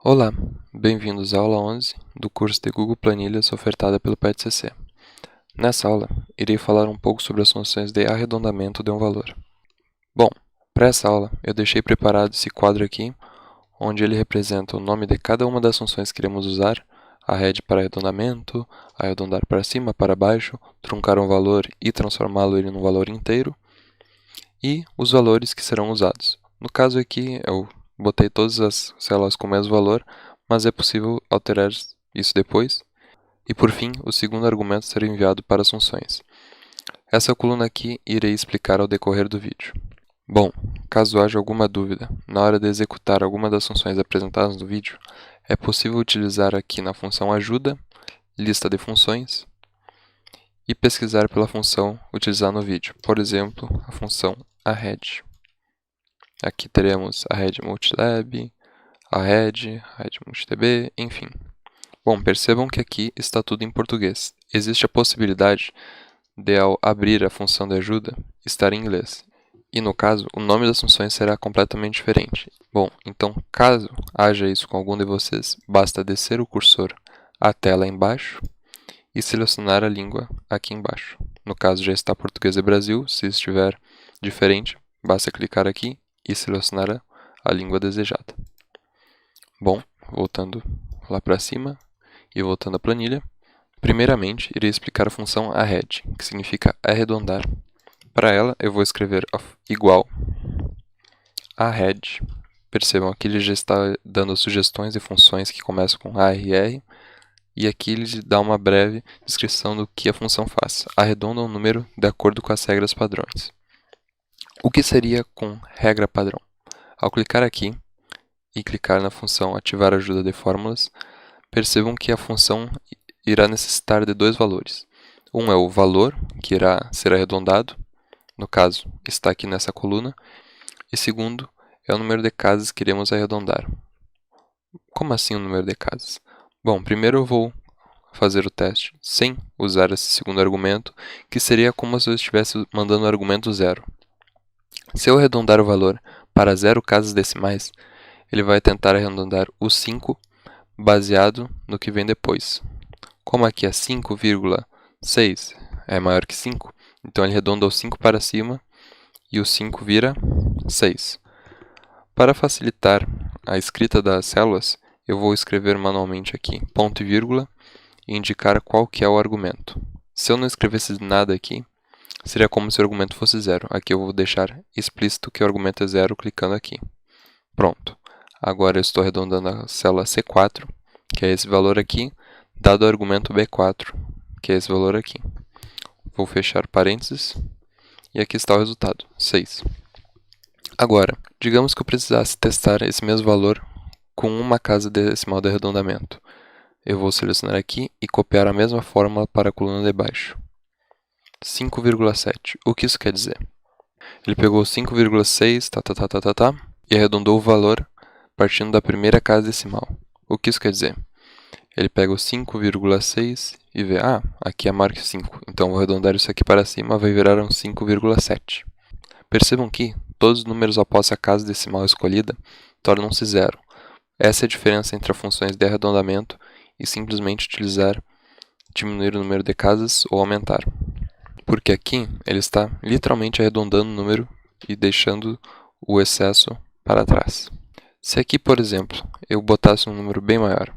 Olá, bem-vindos à aula 11 do curso de Google Planilhas ofertada pelo PET-CC. Nessa aula, irei falar um pouco sobre as funções de arredondamento de um valor. Bom, para essa aula, eu deixei preparado esse quadro aqui, onde ele representa o nome de cada uma das funções que iremos usar, arred para arredondamento, arredondar para cima, para baixo, truncar um valor e transformá-lo num valor inteiro, e os valores que serão usados. No caso aqui, eu botei todas as células com o mesmo valor, mas é possível alterar isso depois. E por fim, o segundo argumento será enviado para as funções. Essa coluna aqui irei explicar ao decorrer do vídeo. Bom, caso haja alguma dúvida na hora de executar alguma das funções apresentadas no vídeo, é possível utilizar aqui na função ajuda, lista de funções, e pesquisar pela função utilizada no vídeo, por exemplo, a função arred. Aqui teremos arred multilab, arred multidb, enfim. Bom, percebam que aqui está tudo em português. Existe a possibilidade de, ao abrir a função de ajuda, estar em inglês. E no caso, o nome das funções será completamente diferente. Bom, então caso haja isso com algum de vocês, basta descer o cursor até lá embaixo e selecionar a língua aqui embaixo. No caso já está português de Brasil, se estiver diferente, basta clicar aqui e selecionar a língua desejada. Bom, voltando lá para cima e voltando à planilha, primeiramente irei explicar a função arred, que significa arredondar. Para ela eu vou escrever igual arred. Percebam, aqui ele já está dando sugestões de funções que começam com ARR, e aqui ele dá uma breve descrição do que a função faz. Arredonda um número de acordo com as regras padrões. O que seria com regra padrão? Ao clicar aqui e clicar na função ativar ajuda de fórmulas, percebam que a função irá necessitar de dois valores. Um é o valor, que irá ser arredondado, no caso está aqui nessa coluna, e segundo é o número de casas que iremos arredondar. Como assim o número de casas? Bom, primeiro eu vou fazer o teste sem usar esse segundo argumento, que seria como se eu estivesse mandando o argumento zero. Se eu arredondar o valor para 0 casas decimais, ele vai tentar arredondar o 5 baseado no que vem depois. Como aqui é 5,6 é maior que 5, então ele arredonda o 5 para cima e o 5 vira 6. Para facilitar a escrita das células, eu vou escrever manualmente aqui ponto e vírgula e indicar qual que é o argumento. Se eu não escrevesse nada aqui, seria como se o argumento fosse zero. Aqui eu vou deixar explícito que o argumento é zero clicando aqui. Pronto. Agora eu estou arredondando a célula C4, que é esse valor aqui, dado o argumento B4, que é esse valor aqui. Vou fechar parênteses e aqui está o resultado, 6. Agora, digamos que eu precisasse testar esse mesmo valor com uma casa decimal de arredondamento. Eu vou selecionar aqui e copiar a mesma fórmula para a coluna de baixo. 5,7. O que isso quer dizer? Ele pegou 5,6 e arredondou o valor partindo da primeira casa decimal. O que isso quer dizer? Ele pega o 5,6 e vê, aqui é maior que 5, então vou arredondar isso aqui para cima, vai virar um 5,7. Percebam que todos os números após a casa decimal escolhida tornam-se zero. Essa é a diferença entre as funções de arredondamento e simplesmente utilizar diminuir o número de casas ou aumentar. Porque aqui ele está literalmente arredondando o número e deixando o excesso para trás. Se aqui, por exemplo, eu botasse um número bem maior,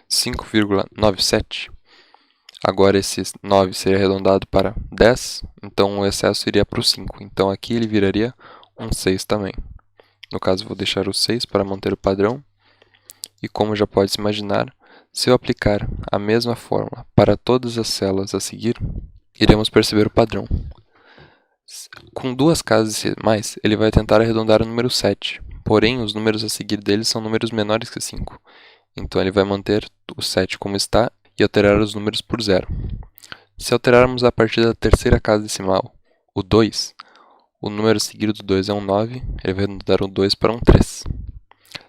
5,97, agora esse 9 seria arredondado para 10, então o excesso iria para o 5. Então aqui ele viraria um 6 também. No caso, vou deixar o 6 para manter o padrão. E como já pode se imaginar, se eu aplicar a mesma fórmula para todas as células a seguir, iremos perceber o padrão. Com duas casas decimais, ele vai tentar arredondar o número 7, porém os números a seguir dele são números menores que 5. Então ele vai manter o 7 como está e alterar os números por 0. Se alterarmos a partir da terceira casa decimal, o 2, o número seguido do 2 é um 9, ele vai arredondar o 2 para um 3.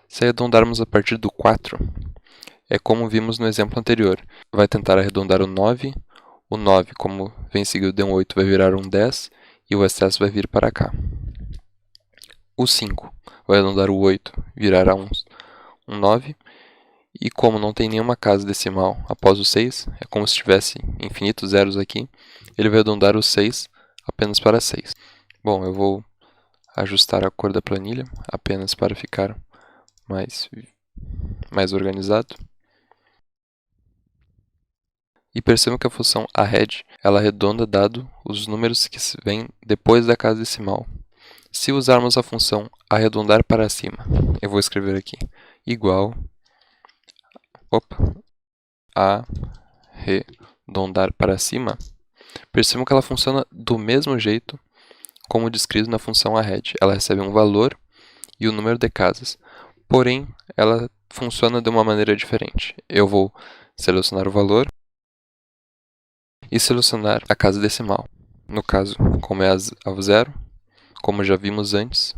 Se arredondarmos a partir do 4, é como vimos no exemplo anterior. Vai tentar arredondar o 9, como vem seguido de um 8, vai virar um 10, e o excesso vai vir para cá. O 5 vai arredondar o 8, virará um 9, E como não tem nenhuma casa decimal após o 6, é como se tivesse infinitos zeros aqui, ele vai arredondar o 6 apenas para 6. Bom, eu vou ajustar a cor da planilha apenas para ficar mais organizado. E percebam que a função arred, ela arredonda dado os números que vêm depois da casa decimal. Se usarmos a função arredondar para cima, eu vou escrever aqui, igual arredondar para cima, percebam que ela funciona do mesmo jeito como descrito na função arred. Ela recebe um valor e o número de casas, porém, ela funciona de uma maneira diferente. Eu vou selecionar o valor e selecionar a casa decimal. No caso, como é a 0, como já vimos antes,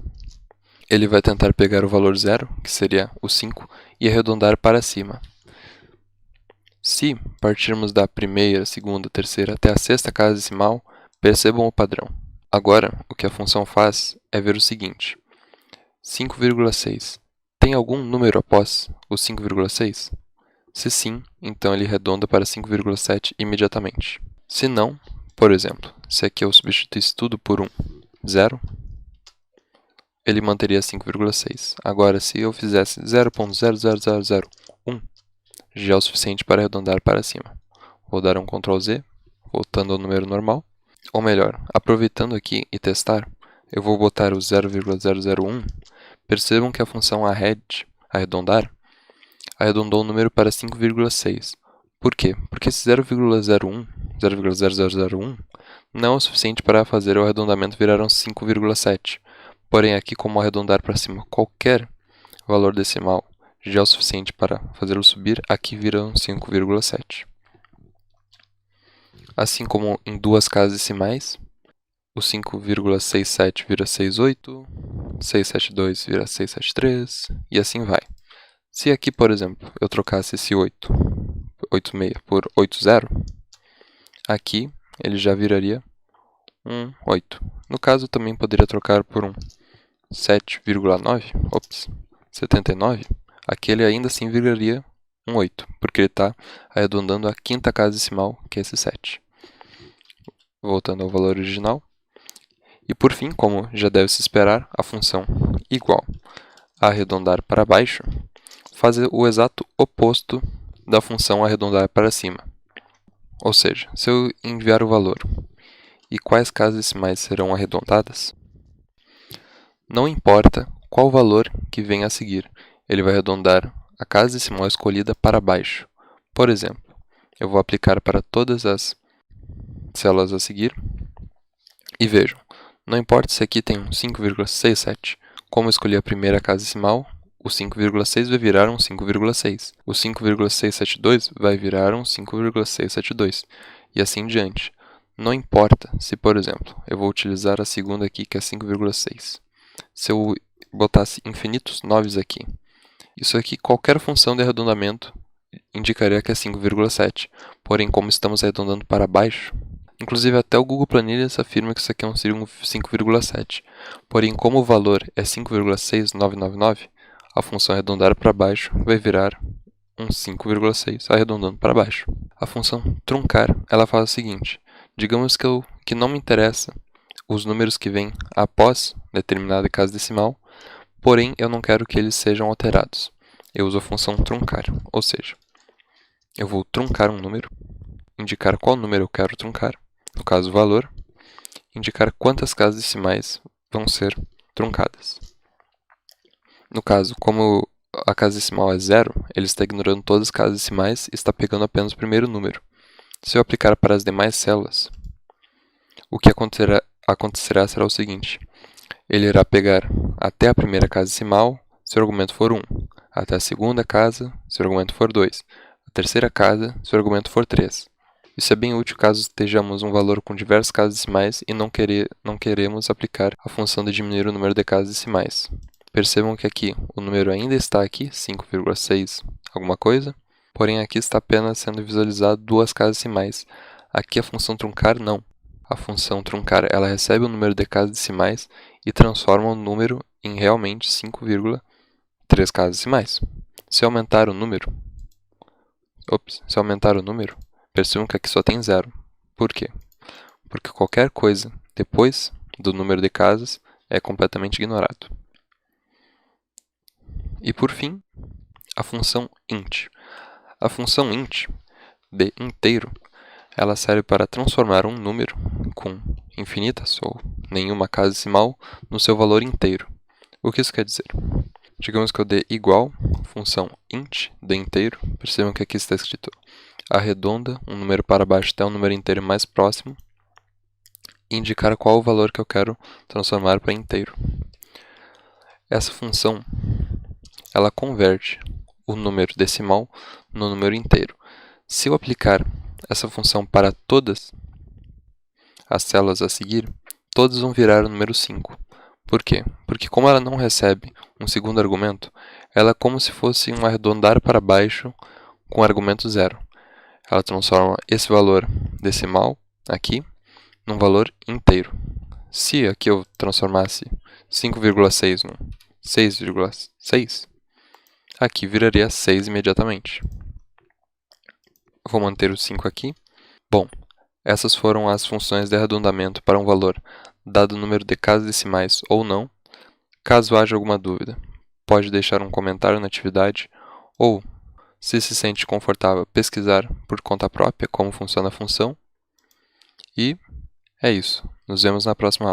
ele vai tentar pegar o valor 0, que seria o 5, e arredondar para cima. Se partirmos da primeira, segunda, terceira até a sexta casa decimal, percebam o padrão. Agora, o que a função faz é ver o seguinte: 5,6 tem algum número após o 5,6? Se sim, então ele arredonda para 5,7 imediatamente. Se não, por exemplo, se aqui eu substituísse tudo por um 0, ele manteria 5,6. Agora, se eu fizesse 0.00001, já é o suficiente para arredondar para cima. Vou dar um Ctrl Z, voltando ao número normal. Ou melhor, aproveitando aqui e testar, eu vou botar o 0,001. Percebam que a função arredondar, arredondou o número para 5,6. Por quê? Porque esse 0,001 não é o suficiente para fazer o arredondamento virar um 5,7. Porém, aqui, como arredondar para cima qualquer valor decimal já é o suficiente para fazê-lo subir, aqui vira um 5,7. Assim como em duas casas decimais, o 5,67 vira 68, 672 vira 673 e assim vai. Se aqui, por exemplo, eu trocasse esse 86 por 80, aqui ele já viraria um 8. No caso, também poderia trocar por um 79, aqui ele ainda assim viraria um 8, porque ele está arredondando a quinta casa decimal, que é esse 7. Voltando ao valor original. E por fim, como já deve se esperar, a função igual a arredondar para baixo faz o exato oposto da função arredondar para cima. Ou seja, se eu enviar o valor e quais casas decimais serão arredondadas, não importa qual valor que venha a seguir, ele vai arredondar a casa decimal escolhida para baixo. Por exemplo, eu vou aplicar para todas as células a seguir e vejam, não importa se aqui tem um 5,67, como eu escolhi a primeira casa decimal, o 5,6 vai virar um 5,6. O 5,672 vai virar um 5,672. E assim em diante. Não importa se, por exemplo, eu vou utilizar a segunda aqui, que é 5,6. Se eu botasse infinitos 9 aqui, isso aqui, qualquer função de arredondamento, indicaria que é 5,7. Porém, como estamos arredondando para baixo, inclusive até o Google Planilhas afirma que isso aqui é um 5,7. Porém, como o valor é 5,6999, a função arredondar para baixo vai virar um 5,6 arredondando para baixo. A função truncar, ela faz o seguinte: digamos que não me interessa os números que vêm após determinada casa decimal, porém eu não quero que eles sejam alterados. Eu uso a função truncar, ou seja, eu vou truncar um número, indicar qual número eu quero truncar, no caso o valor, indicar quantas casas decimais vão ser truncadas. No caso, como a casa decimal é 0, ele está ignorando todas as casas decimais e está pegando apenas o primeiro número. Se eu aplicar para as demais células, o que acontecerá será o seguinte: ele irá pegar até a primeira casa decimal, se o argumento for 1, até a segunda casa, se o argumento for 2, a terceira casa, se o argumento for 3. Isso é bem útil caso estejamos um valor com diversas casas decimais e não queremos aplicar a função de diminuir o número de casas decimais. Percebam que aqui o número ainda está aqui, 5,6 alguma coisa, porém aqui está apenas sendo visualizado duas casas decimais. Aqui a função truncar não. A função truncar ela recebe o número de casas decimais e transforma o número em realmente 5,3 casas decimais. Se aumentar o número, se aumentar o número, percebam que aqui só tem 0. Por quê? Porque qualquer coisa depois do número de casas é completamente ignorado. E por fim, a função int. A função int, de inteiro, ela serve para transformar um número com infinitas ou nenhuma casa decimal no seu valor inteiro. O que isso quer dizer? Digamos que eu dê igual, função int de inteiro, percebam que aqui está escrito arredonda um número para baixo até um número inteiro mais próximo, e indicar qual o valor que eu quero transformar para inteiro. Essa função, ela converte o número decimal no número inteiro. Se eu aplicar essa função para todas as células a seguir, todas vão virar o número 5. Por quê? Porque como ela não recebe um segundo argumento, ela é como se fosse um arredondar para baixo com argumento 0. Ela transforma esse valor decimal aqui num valor inteiro. Se aqui eu transformasse 5,6 num 6,6, aqui viraria 6 imediatamente. Vou manter o 5 aqui. Bom, essas foram as funções de arredondamento para um valor, dado o número de casas decimais ou não. Caso haja alguma dúvida, pode deixar um comentário na atividade ou, se sente confortável, pesquisar por conta própria como funciona a função. E é isso. Nos vemos na próxima aula.